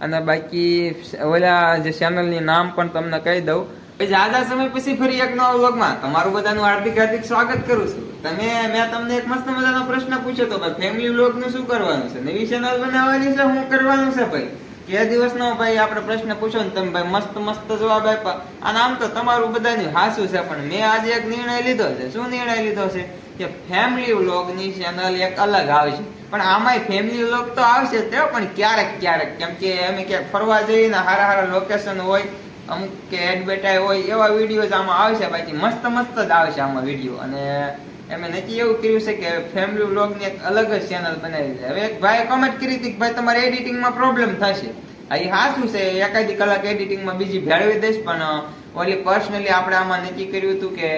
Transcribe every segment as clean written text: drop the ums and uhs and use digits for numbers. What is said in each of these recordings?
અને બાકી ઓલા જે ચેનલની નામ પણ તમને કહી દઉં. આજના સમય પછી ફરી એક નવા વ્લોગમાં તમારું બધાનું હાર્દિક સ્વાગત કરું છું. મેં તમને એક મસ્ત મજાનો પ્રશ્ન પૂછ્યો તો ભાઈ, ફેમિલી વ્લોગ નું શું કરવાનું છે, નવી ચેનલ બનાવવાની છે, શું કરવાનું છે ભાઈ? કે દિવસનો ભાઈ આપણે પ્રશ્ન પૂછો ને તમે ભાઈ મસ્ત જવાબ આપ્યા. અને આમ તો તમારું બધાનું હાસું છે, પણ મેં આજે એક નિર્ણય લીધો છે. શું નિર્ણય લીધો છે? કે ફેમિલી વ્લોગ ની ચેનલ એક અલગ આવશે. પણ આમાંય ફેમિલી વ્લોગ તો આવશે જ, પણ ક્યારેક કેમ કે અમે ક્યાંક ફરવા જઈએ ને હારા લોકેશન હોય, અમુક કે એડવર્ટાઈઝ હોય, એવા વિડીયો આમાં આવશે. બાકી મસ્ત જ આવશે આમાં વિડીયો. અને એમ નક્કી એવું કર્યું છે કે ફેમિલી વ્લોગ ની એક અલગ જ ચેનલ બનાવી છે. હવે એક ભાઈ કમેન્ટ કરી હતી કે ભાઈ તમારે એડિટિંગમાં પ્રોબ્લેમ થશે. એ સાચું છે, એકાદી કલાક એડિટિંગમાં બીજી ભેળવી દઈશ. પણ ઓલી પર્સનલી આપણે આમાં નક્કી કર્યું હતું કે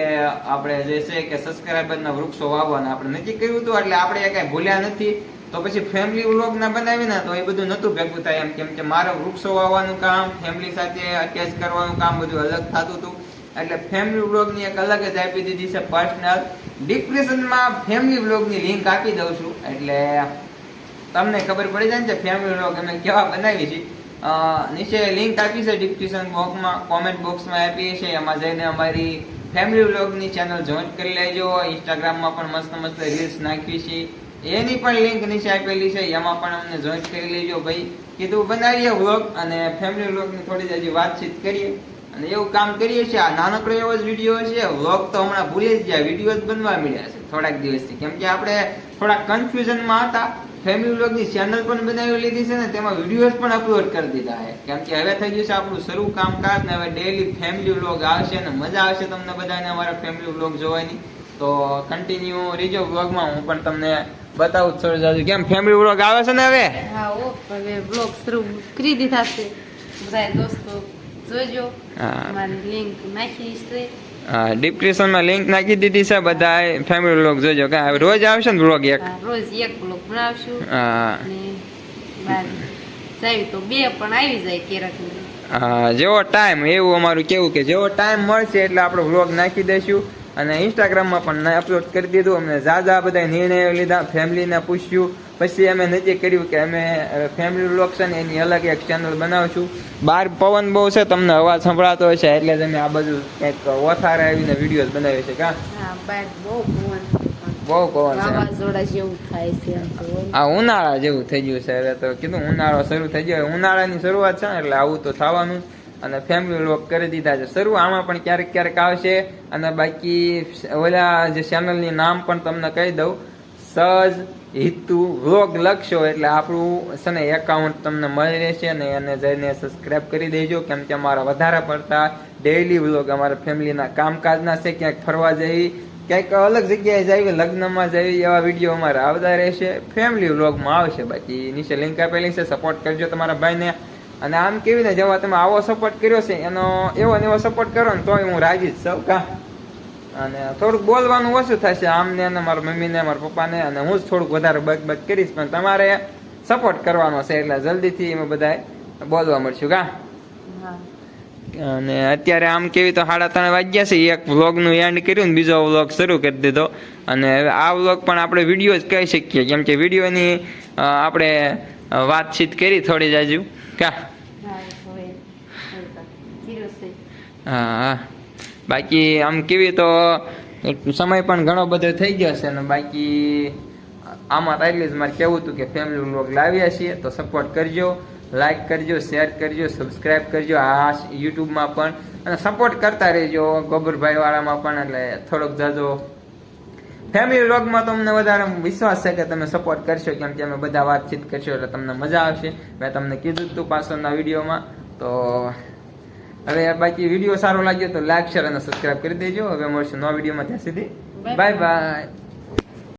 આપણે જે છે કે સબસ્ક્રાઇબરના વૃક્ષો વાવવાના આપણે નક્કી કર્યું હતું. એટલે આપણે કઈ ભૂલ્યા નથી. તો પછી ફેમિલી વ્લોગ ના બનાવીને તો એ બધું નતું ભેગું થાય એમ. કેમ કે મારે વૃક્ષો વાવવાનું કામ, ફેમિલી સાથે અટેચ કરવાનું કામ બધું અલગ થતું હતું. એટલે ફેમિલી વ્લોગ ની એક અલગ જ આપી દીધી છે પર્સનલ. ડિસ્ક્રિપ્શનમાં ફેમિલી વ્લોગ ની લિંક આપી દઉં છું, એટલે તમને ખબર પડી જાય ને ફેમિલી વ્લોગ અમે કેવા બનાવી છે. નીચે લિંક આપી છે ડિસ્ક્રિપ્શન બોક્સમાં, કોમેન્ટ બોક્સમાં આપી છે. એમાં જઈને અમારી ફેમિલી વ્લોગ ની ચેનલ જોઈન કરી લેજો. ઇન્સ્ટાગ્રામમાં પણ મસ્ત રીલ્સ નાખી છે, એની પણ લિંક નીચે આપેલી છે. એમાં પણ અમને જોઈન કરી લેજો ભાઈ. કીધું બનાવીએ વ્લોગ અને ફેમિલી વ્લોગ ની થોડી હજી વાતચીત કરીએ અને એવું કામ કરીએ છીએ. આ નાનકડો એવો જ વિડીયો છે. વ્લોગ તો હમણાં ભૂલી જ ગયા, વિડીયો જ બનવા મળ્યા છે થોડાક દિવસથી. કેમ કે આપણે થોડા કન્ફ્યુઝનમાં હતા. ફેમિલી વ્લોગ ની ચેનલ પણ બનાવી લીધી છે ને તેમાં વિડીયોઝ પણ અપલોડ કરી દીધા છે. કેમ કે હવે થઈ ગયું છે આપણું શરૂ કામકાજ ને હવે ડેઈલી ફેમિલી વ્લોગ આવશે ને મજા આવશે તમને બધાને અમારા ફેમિલી વ્લોગ જોવાની. તો કન્ટિન્યુ રીજો વ્લોગમાં, હું પણ તમને બતાવું થોડું જાજુ કેમ ફેમિલી વ્લોગ આવે છે ને હવે. હા હવે વ્લોગ શરૂ કરી દીધા છે. બધા દોસ્તો જોજો, મારી લિંક નાખી છે. હા, ડિસ્ક્રિપ્શનમાં લિંક નાખી દીધી છે. બધા ફેમિલી વ્લોગ જોજો. કે રોજ આવશે ને વ્લોગ એક? રોજ એક વ્લોગ બનાવશું. હા, જાય તો બે પણ આવી જાય ક્યારેક. હા, જેવો ટાઈમ એવું અમારું કેવું કે જેવો ટાઈમ મળશે એટલે આપણે વ્લોગ નાખી દઈશું. અને ઇન્સ્ટાગ્રામમાં પણ અપલોડ કરી દીધું. અમને ઝાઝા બધા નિર્ણયો લીધા, ફેમિલીને પૂછ્યું. પછી અમે નક્કી કર્યું કે અમે ફેમિલી વ્લોગ છે ને એની અલગ એક ચેનલ બનાવશું. બહાર પવન બહુ છે, તમને અવાજ સંભળાતો હોય છે, એટલે જ અમે આ બધું કંઈક ઓથારે આવીને વિડીયો બનાવીએ છીએ. કા બહુ પવન છે, આ ઉનાળા જેવું થઈ ગયું છે. હવે તો કીધું ઉનાળો શરૂ થઈ ગયો, ઉનાળાની શરૂઆત છે ને એટલે આવું તો થવાનું. અને ફેમિલી વ્લોગ કરી દીધા છે શરૂ. આમાં પણ ક્યારેક આવશે. અને બાકી ઓલા જે ચેનલની નામ પણ તમને કહી દઉં, સજ હિતુ વ્લોગ લખશો એટલે આપણું છે ને એકાઉન્ટ તમને મળી રહેશે. અને એને જઈને સબસ્ક્રાઇબ કરી દેજો. કેમ કે અમારા વધારે પડતા ડેઈલી વ્લોગ અમારા ફેમિલીના કામકાજના છે. ક્યાંક ફરવા જઈ, ક્યાંક અલગ જગ્યાએ જઈએ, લગ્નમાં જઈએ, એવા વિડીયો અમારા આવતા રહેશે. ફેમિલી વ્લોગમાં આવશે. બાકી નીચે લિંક આપેલી છે, સપોર્ટ કરજો તમારા ભાઈને. અને આમ કેવી ને જેવા તમે આવો સપોર્ટ કર્યો છે એનો એવો ને એવો સપોર્ટ કરો ને તોય હું રાજી જ છું. કા અને થોડુંક બોલવાનું ઓછું થશે આમને અને મારા મમ્મીને, મારા પપ્પાને, અને હું જ થોડુંક વધારે બક કરીશ. પણ તમારે સપોર્ટ કરવાનો છે એટલે જલ્દીથી એમાં બધા બોલવા મળશું. કા અને અત્યારે આમ કેવી તો 3:30 વાગ્યા છે. એક વ્લોગનું એન્ડ કર્યું ને બીજો વ્લોગ શરૂ કરી દીધો. અને હવે આ વ્લોગ પણ આપણે વિડીયો જ કહી શકીએ. કેમ કે વિડીયોની આપણે વાતચીત કરી થોડી જાજુ. કા હા, બાકી આમ કેવી તો સમય પણ ઘણો બધો થઈ ગયો છે. ને બાકી આમાં એટલી જ મારે કહેવું હતું કે ફેમિલી વ્લોગ લાવ્યા છીએ તો સપોર્ટ કરજો, લાઈક કરજો, શેર કરજો, સબસ્ક્રાઈબ કરજો આ યુટ્યુબમાં પણ. અને સપોર્ટ કરતા રહેજો ગોબરભાઈ વાળામાં પણ. એટલે થોડોક જાજો ફેમિલી વ્લોગમાં તો અમને વધારે વિશ્વાસ છે કે તમે સપોર્ટ કરશો. કેમ કે અમે બધા વાતચીત કરશો એટલે તમને મજા આવશે. મેં તમને કીધું હતું પાછળના વિડીયોમાં. તો હવે બાકી વિડીયો સારો લાગ્યો તો લાઈક, શેર અને સબસ્ક્રાઈબ કરી દેજો. હવે મળશું નવા વિડીયોમાં. ત્યાં સુધી બાય બાય.